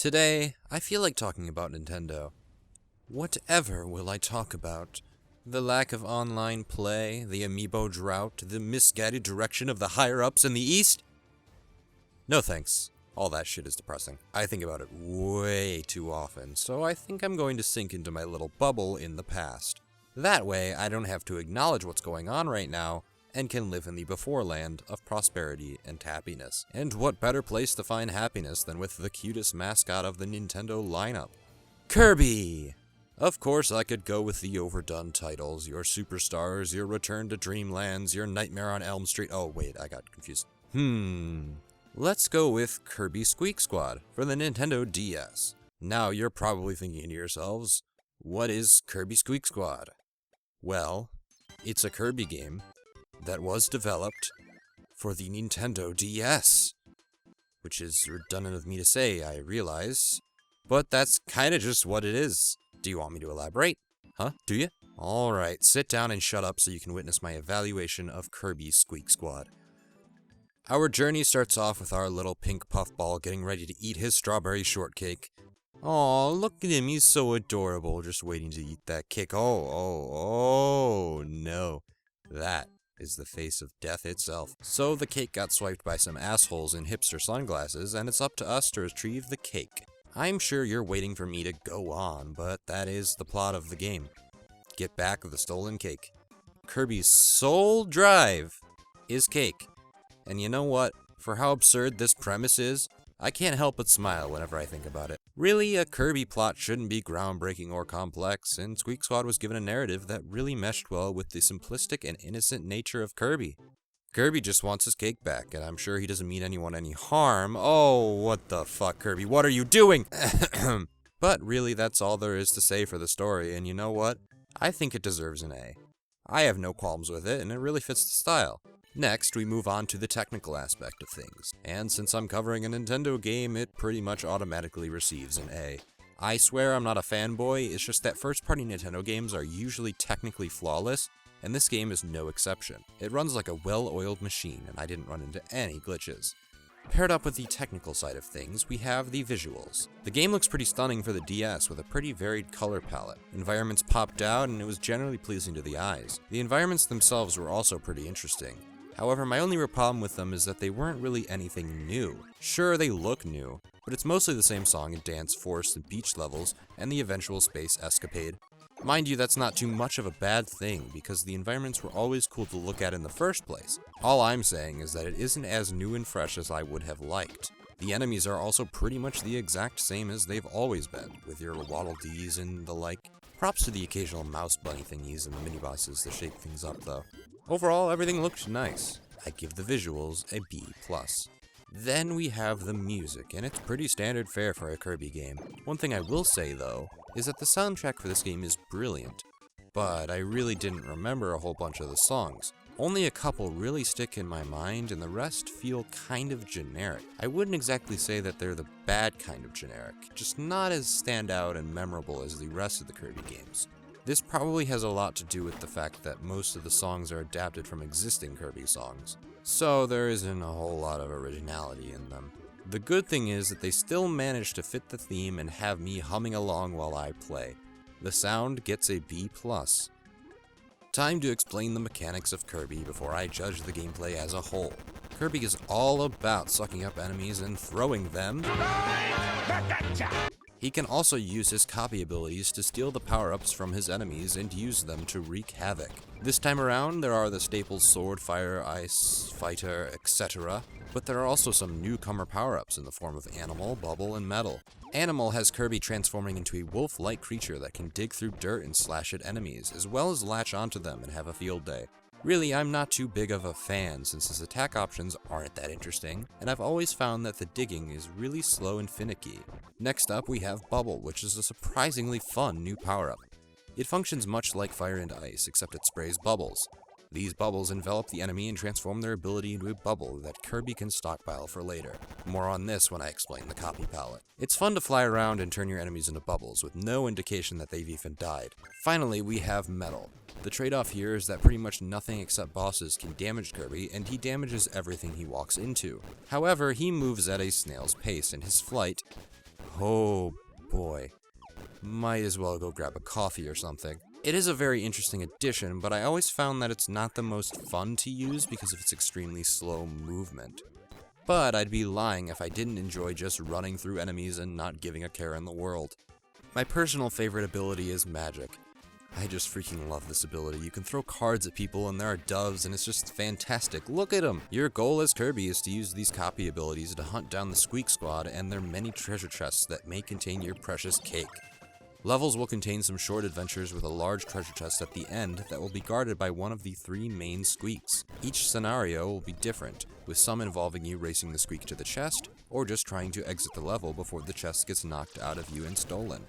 Today, I feel like talking about Nintendo. Whatever will I talk about? The lack of online play, the amiibo drought, the misguided direction of the higher-ups in the East? No thanks. All that shit is depressing. I think about it way too often, so I think I'm going to sink into my little bubble in the past. That way, I don't have to acknowledge what's going on right now, and can live in the beforeland of prosperity and happiness. And what better place to find happiness than with the cutest mascot of the Nintendo lineup? Kirby! Of course, I could go with the overdone titles, your Superstars, your Return to Dreamlands, your Nightmare on Elm Street. Oh, wait, I got confused. Let's go with Kirby Squeak Squad for the Nintendo DS. Now, you're probably thinking to yourselves, what is Kirby Squeak Squad? Well, it's a Kirby game that was developed for the Nintendo DS. Which is redundant of me to say, I realize. But that's kinda just what it is. Do you want me to elaborate? Huh? Do you? Alright, sit down and shut up so you can witness my evaluation of Kirby Squeak Squad. Our journey starts off with our little pink puffball getting ready to eat his strawberry shortcake. Aw, look at him, he's so adorable, just waiting to eat that cake. Oh, no. That is the face of death itself. So the cake got swiped by some assholes in hipster sunglasses, and it's up to us to retrieve the cake. I'm sure you're waiting for me to go on, but that is the plot of the game. Get back the stolen cake. Kirby's sole drive is cake. And you know what? For how absurd this premise is, I can't help but smile whenever I think about it. Really, a Kirby plot shouldn't be groundbreaking or complex, and Squeak Squad was given a narrative that really meshed well with the simplistic and innocent nature of Kirby. Kirby just wants his cake back, and I'm sure he doesn't mean anyone any harm. Oh, what the fuck, Kirby? What are you doing? But really, that's all there is to say for the story, and you know what? I think it deserves an A. I have no qualms with it, and it really fits the style. Next, we move on to the technical aspect of things, and since I'm covering a Nintendo game, it pretty much automatically receives an A. I swear I'm not a fanboy, it's just that first-party Nintendo games are usually technically flawless, and this game is no exception. It runs like a well-oiled machine, and I didn't run into any glitches. Paired up with the technical side of things, we have the visuals. The game looks pretty stunning for the DS with a pretty varied color palette. Environments popped out, and it was generally pleasing to the eyes. The environments themselves were also pretty interesting. However, my only real problem with them is that they weren't really anything new. Sure, they look new, but it's mostly the same song and dance, forest, and beach levels, and the eventual space escapade. Mind you, that's not too much of a bad thing, because the environments were always cool to look at in the first place. All I'm saying is that it isn't as new and fresh as I would have liked. The enemies are also pretty much the exact same as they've always been, with your Waddle Dees and the like. Props to the occasional mouse bunny thingies and the mini-bosses to shake things up though. Overall, everything looked nice. I give the visuals a B+. Then we have the music, and it's pretty standard fare for a Kirby game. One thing I will say though, is that the soundtrack for this game is brilliant. But I really didn't remember a whole bunch of the songs. Only a couple really stick in my mind, and the rest feel kind of generic. I wouldn't exactly say that they're the bad kind of generic, just not as standout and memorable as the rest of the Kirby games. This probably has a lot to do with the fact that most of the songs are adapted from existing Kirby songs, so there isn't a whole lot of originality in them. The good thing is that they still manage to fit the theme and have me humming along while I play. The sound gets a B+. Time to explain the mechanics of Kirby before I judge the gameplay as a whole. Kirby is all about sucking up enemies and throwing them. He can also use his copy abilities to steal the power-ups from his enemies and use them to wreak havoc. This time around, there are the staples Sword, Fire, Ice, Fighter, etc., but there are also some newcomer power-ups in the form of Animal, Bubble, and Metal. Animal has Kirby transforming into a wolf-like creature that can dig through dirt and slash at enemies, as well as latch onto them and have a field day. Really, I'm not too big of a fan since his attack options aren't that interesting, and I've always found that the digging is really slow and finicky. Next up, we have Bubble, which is a surprisingly fun new power-up. It functions much like Fire and Ice, except it sprays bubbles. These bubbles envelop the enemy and transform their ability into a bubble that Kirby can stockpile for later. More on this when I explain the copy palette. It's fun to fly around and turn your enemies into bubbles, with no indication that they've even died. Finally, we have Metal. The trade-off here is that pretty much nothing except bosses can damage Kirby, and he damages everything he walks into. However, he moves at a snail's pace, and his flight Oh boy. Might as well go grab a coffee or something. It is a very interesting addition, but I always found that it's not the most fun to use because of its extremely slow movement. But I'd be lying if I didn't enjoy just running through enemies and not giving a care in the world. My personal favorite ability is magic. I just freaking love this ability. You can throw cards at people and there are doves and it's just fantastic. Look at them! Your goal as Kirby is to use these copy abilities to hunt down the Squeak Squad and their many treasure chests that may contain your precious cake. Levels will contain some short adventures with a large treasure chest at the end that will be guarded by one of the 3 main Squeaks. Each scenario will be different, with some involving you racing the Squeak to the chest, or just trying to exit the level before the chest gets knocked out of you and stolen.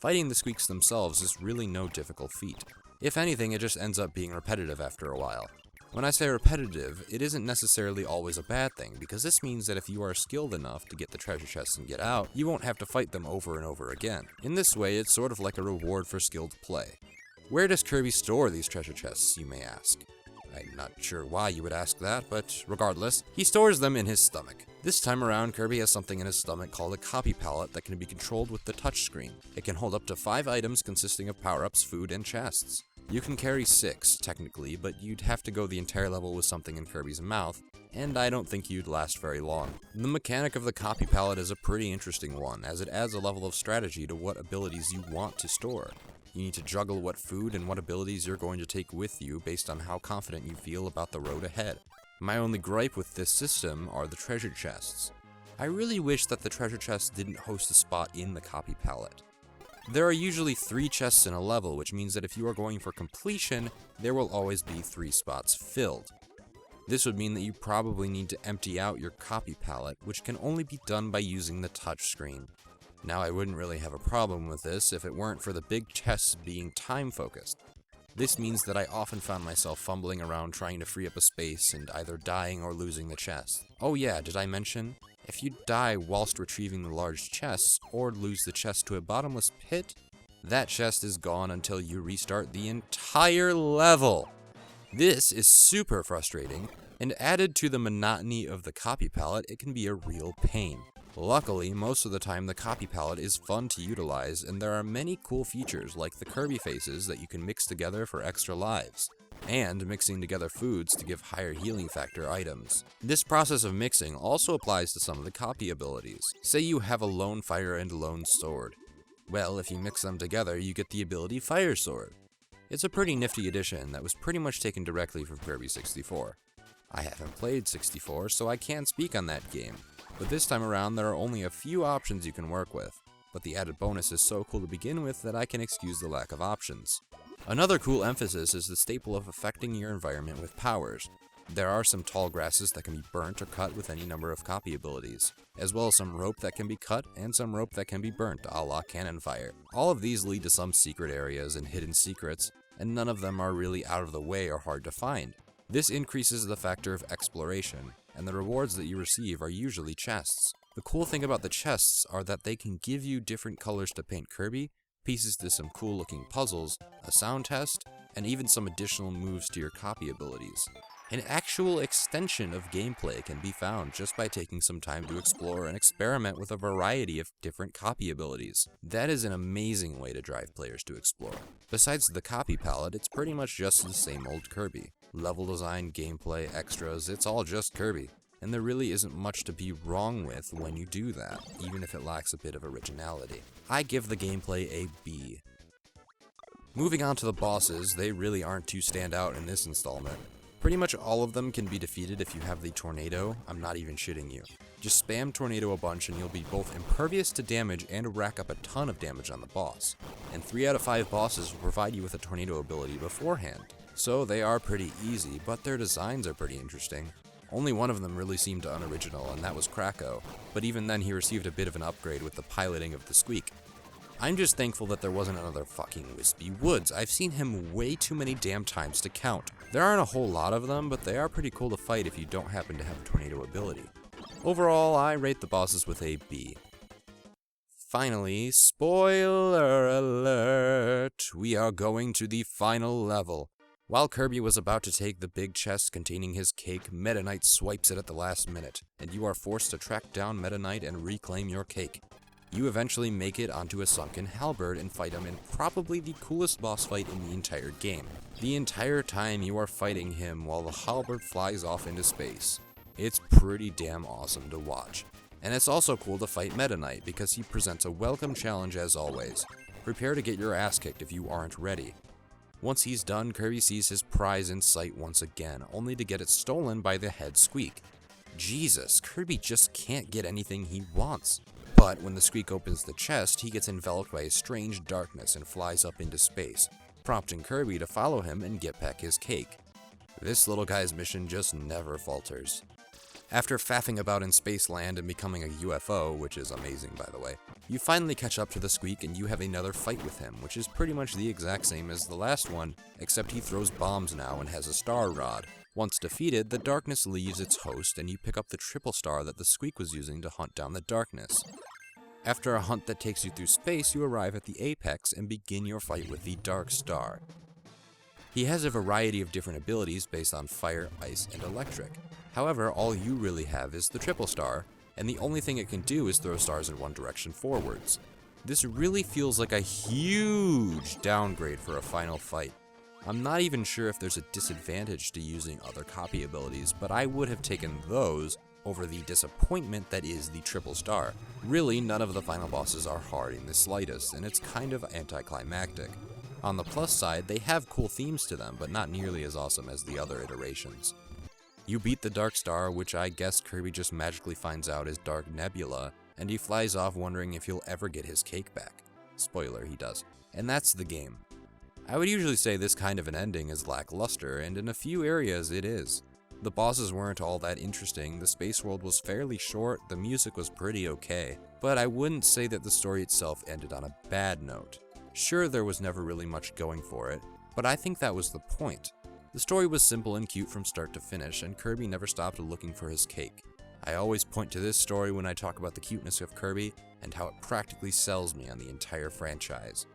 Fighting the Squeaks themselves is really no difficult feat. If anything, it just ends up being repetitive after a while. When I say repetitive, it isn't necessarily always a bad thing, because this means that if you are skilled enough to get the treasure chests and get out, you won't have to fight them over and over again. In this way, it's sort of like a reward for skilled play. Where does Kirby store these treasure chests, you may ask? I'm not sure why you would ask that, but regardless, he stores them in his stomach. This time around, Kirby has something in his stomach called a copy palette that can be controlled with the touchscreen. It can hold up to 5 items consisting of power-ups, food, and chests. You can carry 6, technically, but you'd have to go the entire level with something in Kirby's mouth, and I don't think you'd last very long. The mechanic of the copy palette is a pretty interesting one, as it adds a level of strategy to what abilities you want to store. You need to juggle what food and what abilities you're going to take with you based on how confident you feel about the road ahead. My only gripe with this system are the treasure chests. I really wish that the treasure chests didn't host a spot in the copy palette. There are usually 3 chests in a level, which means that if you are going for completion, there will always be 3 spots filled. This would mean that you probably need to empty out your copy palette, which can only be done by using the touchscreen. Now, I wouldn't really have a problem with this if it weren't for the big chests being time-focused. This means that I often found myself fumbling around trying to free up a space and either dying or losing the chest. Oh yeah, did I mention? If you die whilst retrieving the large chests, or lose the chest to a bottomless pit, that chest is gone until you restart the entire level. This is super frustrating, and added to the monotony of the copy palette, it can be a real pain. Luckily, most of the time the copy palette is fun to utilize, and there are many cool features like the Kirby faces that you can mix together for extra lives, and mixing together foods to give higher healing factor items. This process of mixing also applies to some of the copy abilities. Say you have a Lone Fire and Lone Sword. Well, if you mix them together, you get the ability Fire Sword. It's a pretty nifty addition that was pretty much taken directly from Kirby 64. I haven't played 64, so I can't speak on that game. But this time around, there are only a few options you can work with, but the added bonus is so cool to begin with that I can excuse the lack of options. Another cool emphasis is the staple of affecting your environment with powers. There are some tall grasses that can be burnt or cut with any number of copy abilities, as well as some rope that can be cut and some rope that can be burnt, a la cannon fire. All of these lead to some secret areas and hidden secrets, and none of them are really out of the way or hard to find. This increases the factor of exploration, and the rewards that you receive are usually chests. The cool thing about the chests are that they can give you different colors to paint Kirby, pieces to some cool looking puzzles, a sound test, and even some additional moves to your copy abilities. An actual extension of gameplay can be found just by taking some time to explore and experiment with a variety of different copy abilities. That is an amazing way to drive players to explore. Besides the copy palette, it's pretty much just the same old Kirby. Level design, gameplay, extras, it's all just Kirby. And there really isn't much to be wrong with when you do that, even if it lacks a bit of originality. I give the gameplay a B. Moving on to the bosses, they really aren't too stand out in this installment. Pretty much all of them can be defeated if you have the tornado. I'm not even shitting you. Just spam tornado a bunch and you'll be both impervious to damage and rack up a ton of damage on the boss. And 3 out of 5 bosses will provide you with a tornado ability beforehand. So they are pretty easy, but their designs are pretty interesting. Only one of them really seemed unoriginal, and that was Kracko, but even then he received a bit of an upgrade with the piloting of the Squeak. I'm just thankful that there wasn't another fucking Wispy Woods. I've seen him way too many damn times to count. There aren't a whole lot of them, but they are pretty cool to fight if you don't happen to have a tornado ability. Overall, I rate the bosses with a B. Finally, spoiler alert, we are going to the final level. While Kirby was about to take the big chest containing his cake, Meta Knight swipes it at the last minute, and you are forced to track down Meta Knight and reclaim your cake. You eventually make it onto a sunken halberd and fight him in probably the coolest boss fight in the entire game. The entire time you are fighting him while the halberd flies off into space. It's pretty damn awesome to watch. And it's also cool to fight Meta Knight because he presents a welcome challenge as always. Prepare to get your ass kicked if you aren't ready. Once he's done, Kirby sees his prize in sight once again, only to get it stolen by the head Squeak. Jesus, Kirby just can't get anything he wants. But when the Squeak opens the chest, he gets enveloped by a strange darkness and flies up into space, prompting Kirby to follow him and get back his cake. This little guy's mission just never falters. After faffing about in Spaceland and becoming a UFO, which is amazing by the way, you finally catch up to the Squeak and you have another fight with him, which is pretty much the exact same as the last one, except he throws bombs now and has a star rod. Once defeated, the darkness leaves its host and you pick up the triple star that the Squeak was using to hunt down the darkness. After a hunt that takes you through space, you arrive at the apex and begin your fight with the Dark Star. He has a variety of different abilities based on fire, ice, and electric. However, all you really have is the triple star, and the only thing it can do is throw stars in one direction forwards. This really feels like a huge downgrade for a final fight. I'm not even sure if there's a disadvantage to using other copy abilities, but I would have taken those over the disappointment that is the triple star. Really, none of the final bosses are hard in the slightest, and it's kind of anticlimactic. On the plus side, they have cool themes to them, but not nearly as awesome as the other iterations. You beat the Dark Star, which I guess Kirby just magically finds out is Dark Nebula, and he flies off wondering if he'll ever get his cake back. Spoiler, he does. And that's the game. I would usually say this kind of an ending is lackluster, and in a few areas it is. The bosses weren't all that interesting, the space world was fairly short, the music was pretty okay, but I wouldn't say that the story itself ended on a bad note. Sure, there was never really much going for it, but I think that was the point. The story was simple and cute from start to finish, and Kirby never stopped looking for his cake. I always point to this story when I talk about the cuteness of Kirby, and how it practically sells me on the entire franchise.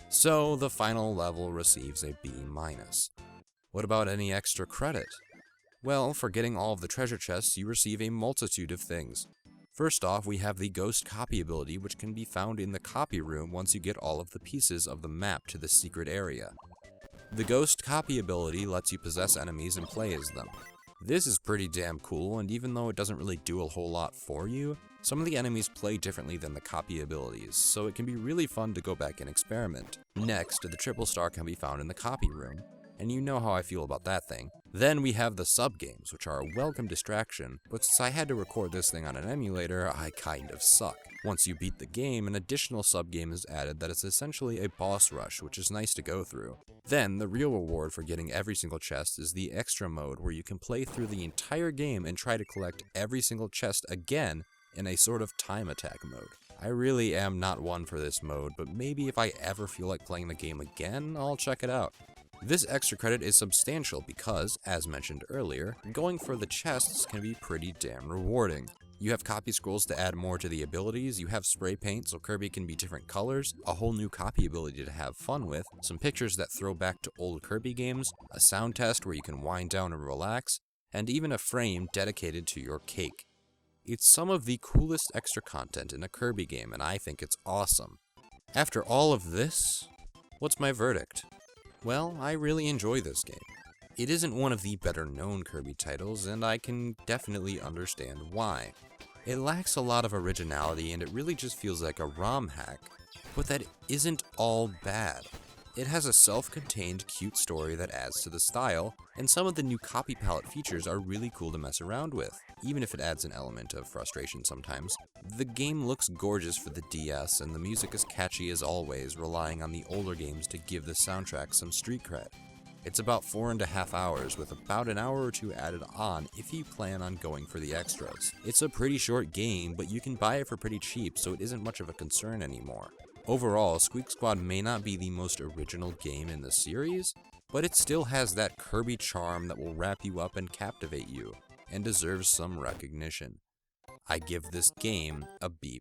So, the final level receives a B-. What about any extra credit? Well, for getting all of the treasure chests, you receive a multitude of things. First off, we have the Ghost Copy ability, which can be found in the copy room once you get all of the pieces of the map to the secret area. The Ghost Copy ability lets you possess enemies and play as them. This is pretty damn cool, and even though it doesn't really do a whole lot for you, some of the enemies play differently than the copy abilities, so it can be really fun to go back and experiment. Next, the triple star can be found in the copy room, and you know how I feel about that thing. Then we have the sub-games, which are a welcome distraction, but since I had to record this thing on an emulator, I kind of suck. Once you beat the game, an additional sub-game is added that is essentially a boss rush, which is nice to go through. Then, the real reward for getting every single chest is the extra mode, where you can play through the entire game and try to collect every single chest again in a sort of time attack mode. I really am not one for this mode, but maybe if I ever feel like playing the game again, I'll check it out. This extra credit is substantial because, as mentioned earlier, going for the chests can be pretty damn rewarding. You have copy scrolls to add more to the abilities, you have spray paint so Kirby can be different colors, a whole new copy ability to have fun with, some pictures that throw back to old Kirby games, a sound test where you can wind down and relax, and even a frame dedicated to your cake. It's some of the coolest extra content in a Kirby game, and I think it's awesome. After all of this, what's my verdict? Well, I really enjoy this game. It isn't one of the better known Kirby titles, and I can definitely understand why. It lacks a lot of originality and it really just feels like a ROM hack, but that isn't all bad. It has a self-contained cute story that adds to the style, and some of the new copy palette features are really cool to mess around with, even if it adds an element of frustration sometimes. The game looks gorgeous for the DS, and the music is catchy as always, relying on the older games to give the soundtrack some street cred. It's about 4.5 hours, with about an hour or two added on if you plan on going for the extras. It's a pretty short game, but you can buy it for pretty cheap, so it isn't much of a concern anymore. Overall, Squeak Squad may not be the most original game in the series, but it still has that Kirby charm that will wrap you up and captivate you, and deserves some recognition. I give this game a B+.